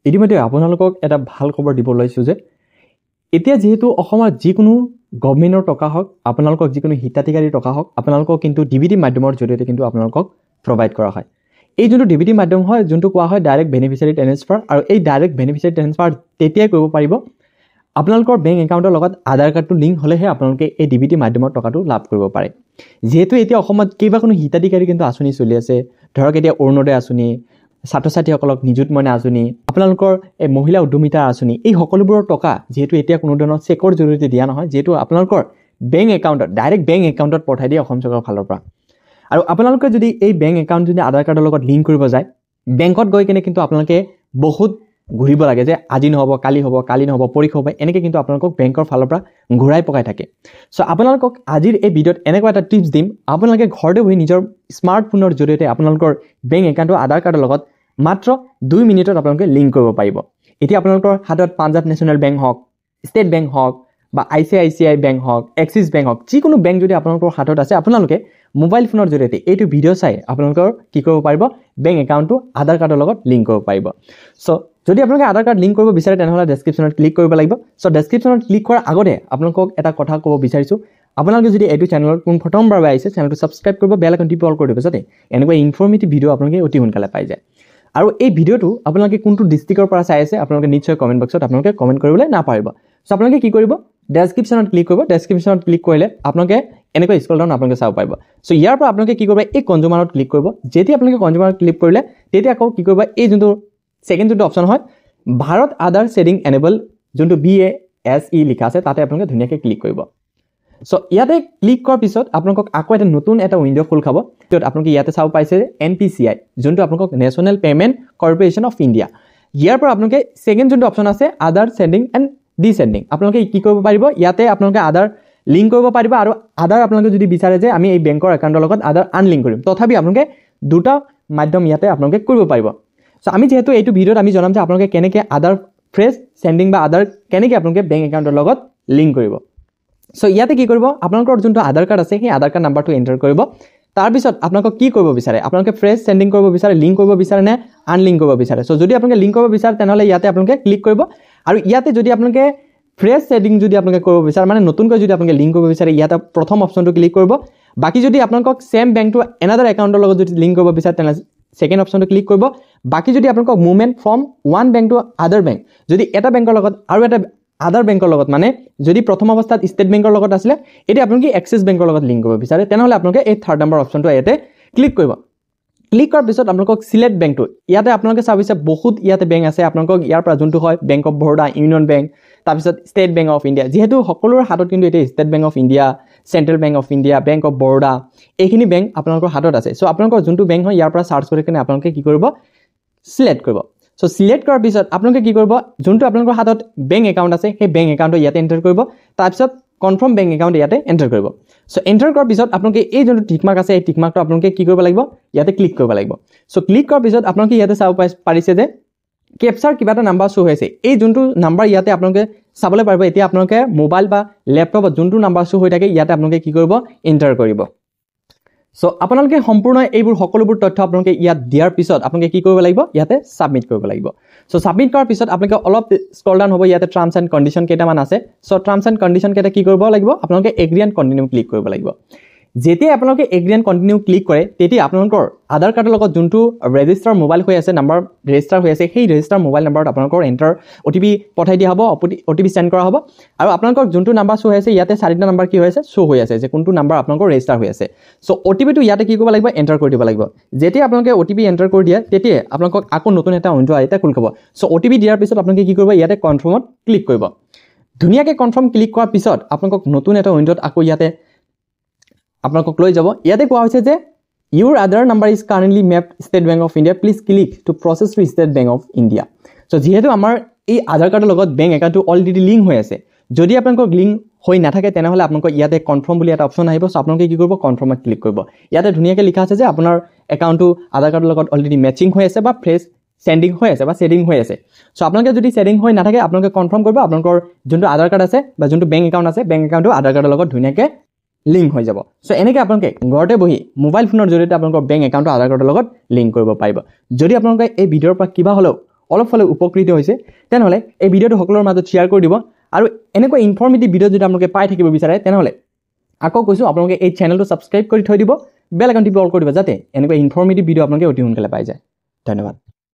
ইতিমধ্যে আপোনালোকক এটা ভাল খবৰ দিব লৈছো যে এতিয়া যেহেতু অসমৰ যিকোনো গভৰ্ণমেণ্টৰ টকা হওক আপোনালোকক যিকোনো হিতাধিকাৰীৰ টকা হওক আপোনালোকক কিন্তু ডিবিটি মাধ্যমৰ জৰিয়তে কিন্তু আপোনালোকক প্ৰভাইড কৰা হয় এই যোনটো ডিবিটি মাধ্যম হয় যোনটো কোৱা হয় ডাইৰেক্ট বেনিফিচিয়াৰী ট্ৰান্সফাৰ আৰু এই ডাইৰেক্ট বেনিফিচিয়াৰী ট্ৰান্সফাৰ তেতিয়াই কৰিব পাৰিব আপোনালোকৰ বেংক একাউণ্টৰ লগত আধাৰ কাৰ্ডটো লিংক হ'লেহে আপোনালোকে এই ডিবিটি মাধ্যমৰ টকাটো লাভ কৰিব পাৰে যেহেতু এতিয়া অসমত কেইবাখনো হিতাধিকাৰী কিন্তু আঁচনি চলি আছে ধৰক এতিয়া অৰুণোদয় আঁচনি ছাত্ৰ-ছাত্ৰীসকলক নিযুত মইনা আঁচনি আপোনালোকৰ এই মহিলা উদ্যমিতা আঁচনি এই সকলোবোৰৰ টকা যেহেতু এতিয়া কোনো ধৰণৰ চেকৰ জৰিয়তে দিয়া নহয় যেহেতু আপোনালোকৰ বেংক একাউণ্টত ডাইৰেক্ট বেংক একাউণ্টত পঠাই দিয়ে অসম চৰকাৰৰ ফালৰ পৰা আৰু আপোনালোকে যদি এই বেংক একাউণ্ট যদি আধাৰ কাৰ্ডৰ লগত লিংক কৰিব যায় বেংকত গৈ কিনে কিন্তু আপোনালোকে বহুত ঘূৰিব লাগে যে আজি নহ'ব কালি নহ'ব পৰীক্ষা হ'ব এনেকৈ কিন্তু আপোনালোকক বেংকৰ ফালৰ পৰা ঘূৰাই পকাই থাকে চ' আপোনালোকক আজিৰ এই ভিডিঅ'ত এনেকুৱা এটা টিপছ দিম আপোনালোকে ঘৰতে বহি নিজৰ স্মাৰ্টফোনৰ জৰিয়তে আপোনালোকৰ বেংক একাউণ্টটো আধাৰ কাৰ্ডৰ লগত মাত্ৰ 2 মিনিটত আপোনালোকে লিংক কৰিব পাৰিব এতিয়া আপোনালোকৰ হাতত পাঞ্জাব নেশ্যনেল বেংক হওক ষ্টেট বেংক হওক বা ICICI বেংক হওক এক্সিছ বেংক হওক যিকোনো বেংক যদি আপোনালোকৰ হাতত আছে আপোনালোকে মোবাইল ফোনৰ জৰিয়তে এইটো ভিডিঅ' চাই আপোনালোকৰ কি কৰিব পাৰিব বেংক একাউণ্টটো আধাৰ কাৰ্ডৰ লগত লিংক কৰিব পাৰিব চ' যদি আপোনালোকে আধাৰ কাৰ্ড লিংক কৰিব বিচাৰে তেনেহ'লে ডেছক্ৰিপশ্যনত ক্লিক কৰিব লাগিব চ' ডেছক্ৰিপশ্যনত ক্লিক কৰাৰ আগতে আপোনালোকক এটা কথা ক'ব বিচাৰিছোঁ আপোনালোকে যদি এইটো চেনেলত প্ৰথমবাৰ আহিছে চেনেলটো ছাবস্ক্ৰাইব কৰিব বেল আইকনটো অল কৰি দিব যাতে এনেকুৱা ইনফৰ্মেটিভ ভিডিঅ' আপোনালোকে অতি সোনকালে পাই যায় আৰু এই ভিডিঅ'টো আপোনালোকে কোনটো ডিষ্ট্ৰিক্টৰ পৰা চাই আছে আপোনালোকে নিশ্চয় কমেণ্ট বক্সত আপোনালোকে কমেণ্ট কৰিবলৈ নাপাহৰিব চ' আপোনালোকে কি কৰিব ডেছক্ৰিপশ্যনত ক্লিক কৰিব ডেছক্ৰিপশ্যনত ক্লিক কৰিলে আপোনালোকে এনেকৈ স্ক্ৰল ডাউন আপোনালোকে চাব পাৰিব চ' ইয়াৰ পৰা আপোনালোকে কি কৰিব এই কনজিউমাৰত ক্লিক কৰিব যেতিয়া আপোনালোকে কনজিউমাৰত ক্লিক কৰিলে তেতিয়া আকৌ কি কৰিব এই যোনটো ছেকেণ্ড যোনটো অপশ্যন হয় ভাৰত আধাৰ ছেভিং এনেবল যোনটো BASE লিখা আছে তাতে আপোনালোকে ধুনীয়াকৈ ক্লিক কৰিব চ' ইয়াতে ক্লিক কৰাৰ পিছত আপোনালোকক আকৌ এটা নতুন এটা উইণ্ড' খোল খাব য'ত আপোনালোকে ইয়াতে চাব পাইছে NPCI যোনটো আপোনালোকক national payment corporation of India ইয়াৰ পৰা আপোনালোকে ছেকেণ্ড যোনটো অপশ্যন আছে আধাৰ চেণ্ডিং এণ্ড ডিচেণ্ডিং আপোনালোকে কি কৰিব পাৰিব ইয়াতে আপোনালোকে আধাৰ লিংক কৰিব পাৰিব আৰু আধাৰ আপোনালোকে যদি বিচাৰে যে আমি এই বেংকৰ একাউণ্টৰ লগত আধাৰ আনলিংক কৰিম তথাপি আপোনালোকে দুটা মাধ্যম ইয়াতে আপোনালোকে কৰিব পাৰিব চ' আমি যিহেতু এইটো ভিডিঅ'ত আমি জনাম যে আপোনালোকে কেনেকৈ আধাৰ ফ্ৰেছ চেণ্ডিং বা আধাৰ কেনেকৈ আপোনালোকে বেংক একাউণ্টৰ লগত লিংক কৰিব চ' ইয়াতে কি কৰিব আপোনালোকৰ যোনটো আধাৰ কাৰ্ড আছে সেই আধাৰ কাৰ্ড নাম্বাৰটো এণ্টাৰ কৰিব তাৰপিছত আপোনালোকক কি কৰিব বিচাৰে আপোনালোকে ফ্ৰেছ চেণ্ডিং কৰিব বিচাৰে লিংক কৰিব বিচাৰে নে আনলিংক কৰিব বিচাৰে চ' যদি আপোনালোকে লিংক কৰিব বিচাৰে তেনেহ'লে ইয়াতে আপোনালোকে ক্লিক কৰিব আৰু ইয়াতে যদি আপোনালোকে ফ্ৰেছ চেণ্ডিং যদি আপোনালোকে কৰিব বিচাৰে মানে নতুনকৈ যদি আপোনালোকে লিংক কৰিব বিচাৰে ইয়াতে প্ৰথম অপশ্যনটো ক্লিক কৰিব বাকী যদি আপোনালোকক ছেম বেংকটো এনাডাৰ একাউণ্টৰ লগত যদি লিংক কৰিব বিচাৰে তেনেহ'লে ছেকেণ্ড অপশ্যনটো ক্লিক কৰিব বাকী যদি আপোনালোকক movement from one bank to আদাৰ বেংক যদি এটা বেংকৰ লগত আৰু এটা আদাৰ বেংকৰ লগত মানে যদি প্ৰথম অৱস্থাত ষ্টেট বেংকৰ লগত আছিলে এতিয়া আপোনালোকে এক্সিছ বেংকৰ লগত লিংক কৰিব বিচাৰে তেনেহ'লে আপোনালোকে এই থাৰ্ড নম্বৰ অপশ্যনটো ইয়াতে ক্লিক কৰিব ক্লিক কৰাৰ পিছত আপোনালোকক চিলেক্ট বেংকটো ইয়াতে আপোনালোকে চাবিছে বহুত ইয়াতে বেংক আছে আপোনালোকক ইয়াৰ পৰা যোনটো হয় bank of Baroda union bank তাৰপিছত ষ্টেট বেংক অফ ইণ্ডিয়া যিহেতু সকলোৰে হাতত কিন্তু এতিয়া state Bank of India central bank of India bank of Baroda এইখিনি বেংক আপোনালোকৰ হাতত আছে চ' আপোনালোকৰ যোনটো বেংক হয় ইয়াৰ পৰা চাৰ্চ কৰি কিনে আপোনালোকে কি কৰিব চিলেক্ট কৰিব চ' চিলেক্ট কৰাৰ পিছত আপোনালোকে কি কৰিব যোনটো আপোনালোকৰ হাতত বেংক একাউণ্ট আছে সেই বেংক একাউণ্টটো ইয়াতে এণ্টাৰ কৰিব তাৰপিছত কনফাৰ্ম বেংক একাউণ্ট ইয়াতে এণ্টাৰ কৰিব চ' এণ্টাৰ কৰাৰ পিছত আপোনালোকে এই যোনটো টিকমাৰ্ক আছে এই টিকমাৰ্কটো আপোনালোকে কি কৰিব লাগিব ইয়াতে ক্লিক কৰিব লাগিব চ' ক্লিক কৰাৰ পিছত আপোনালোকে ইয়াতে চাব পাৰিছে যে কেপচাৰ কিবা এটা নাম্বাৰ শ্ব' হৈছে এই যোনটো নাম্বাৰ ইয়াতে আপোনালোকে চাবলৈ পাৰিব এতিয়া আপোনালোকে মোবাইল বা লেপটপত যোনটো নাম্বাৰ শ্ব' হৈ থাকে ইয়াতে আপোনালোকে কি কৰিব এণ্টাৰ কৰিব চ' আপোনালোকে সম্পূৰ্ণ এইবোৰ সকলোবোৰ তথ্য আপোনালোকে ইয়াত দিয়াৰ পিছত আপোনালোকে কি কৰিব লাগিব ইয়াতে ছাবমিট কৰিব লাগিব চ' ছাবমিট কৰাৰ পিছত আপোনালোকে অলপ স্ক্ৰল ডাউন হ'ব ইয়াতে টাৰ্মছ এণ্ড কণ্ডিশ্যন কেইটামান আছে চ' টাৰ্মছ এণ্ড কণ্ডিশ্যন কেইটা কি কৰিব লাগিব আপোনালোকে এগ্ৰি এণ্ড কণ্টিনিউ ক্লিক কৰিব লাগিব যেতিয়া আপোনালোকে এগ্ৰি এণ্ড কণ্টিনিউ ক্লিক কৰে তেতিয়া আপোনালোকৰ আধাৰ কাৰ্ডৰ লগত যোনটো ৰেজিষ্টাৰ মোবাইল হৈ আছে নাম্বাৰ ৰেজিষ্টাৰ হৈ আছে সেই ৰেজিষ্টাৰ মোবাইল নাম্বাৰত আপোনালোকৰ এণ্টাৰ OTP পঠাই দিয়া হ'ব OTP চেণ্ড কৰা হ'ব আৰু আপোনালোকৰ যোনটো নাম্বাৰ শ্ব' হৈ আছে ইয়াতে 4টা নাম্বাৰ কি হৈ আছে শ্ব' হৈ আছে যে কোনটো নাম্বাৰ আপোনালোকৰ ৰেজিষ্টাৰ হৈ আছে চ' OTPটো ইয়াতে কি কৰিব লাগিব এণ্টাৰ কৰি দিব লাগিব যেতিয়া আপোনালোকে OTP এণ্টাৰ কৰি দিয়ে তেতিয়া আপোনালোকক আকৌ নতুন এটা উইণ্ড' এটা খোল খাব চ' OTP দিয়াৰ পিছত আপোনালোকে কি কৰিব ইয়াতে কনফাৰ্মত ক্লিক কৰিব ধুনীয়াকৈ কনফাৰ্ম ক্লিক কৰাৰ পিছত আপোনালোকক নতুন এটা উইণ্ড'ত আকৌ ইয়াতে আপোনালোকক লৈ যাব ইয়াতে কোৱা হৈছে যে your Aadhaar number is currently mapped State Bank of India please click to proceed to State Bank of India so' যিহেতু আমাৰ এই আধাৰ কাৰ্ডৰ লগত বেংক একাউণ্টটো অলৰেডি লিংক হৈ আছে যদি আপোনালোকৰ লিংক হৈ নাথাকে তেনেহ'লে আপোনালোকৰ ইয়াতে কনফাৰ্ম বুলি এটা অপশ্যন আহিব চ' আপোনালোকে কি কৰিব কনফাৰ্মত ক্লিক কৰিব ইয়াতে ধুনীয়াকৈ লিখা আছে যে আপোনাৰ একাউণ্টটো আধাৰ কাৰ্ডৰ লগত অলৰেডি মেচিং হৈ আছে বা ফ্ৰেছ চেণ্ডিং হৈ আছে বা ছেডিং হৈ আছে চ' আপোনালোকে যদি ছেডিং হৈ নাথাকে আপোনালোকে কনফাৰ্ম কৰিব আপোনালোকৰ যোনটো আধাৰ কাৰ্ড আছে বা যোনটো বেংক একাউণ্ট আছে বেংক একাউণ্টটো আধাৰ কাৰ্ডৰ লগত ধুনীয়াকৈ লিংক হৈ যাব চ' এনেকৈ আপোনালোকে ঘৰতে বহি মোবাইল ফোনৰ জৰিয়তে আপোনালোকৰ বেংক একাউণ্টটো আধাৰ কাৰ্ডৰ লগত লিংক কৰিব পাৰিব যদি আপোনালোকে এই ভিডিঅ'ৰ পৰা কিবা হ'লেও অলপ হ'লেও উপকৃত হৈছে তেনেহ'লে এই ভিডিঅ'টো সকলোৰে মাজত শ্বেয়াৰ কৰি দিব আৰু এনেকুৱা ইনফৰ্মেটিভ ভিডিঅ' যদি আপোনালোকে পাই থাকিব বিচাৰে তেনেহ'লে আকৌ কৈছোঁ আপোনালোকে এই চেনেলটো ছাবস্ক্ৰাইব কৰি থৈ দিব বেল আইকন টিপি অল কৰি দিব যাতে এনেকুৱা ইনফৰ্মেটিভ ভিডিঅ' আপোনালোকে অতি সোনকালে পাই যায় ধন্যবাদ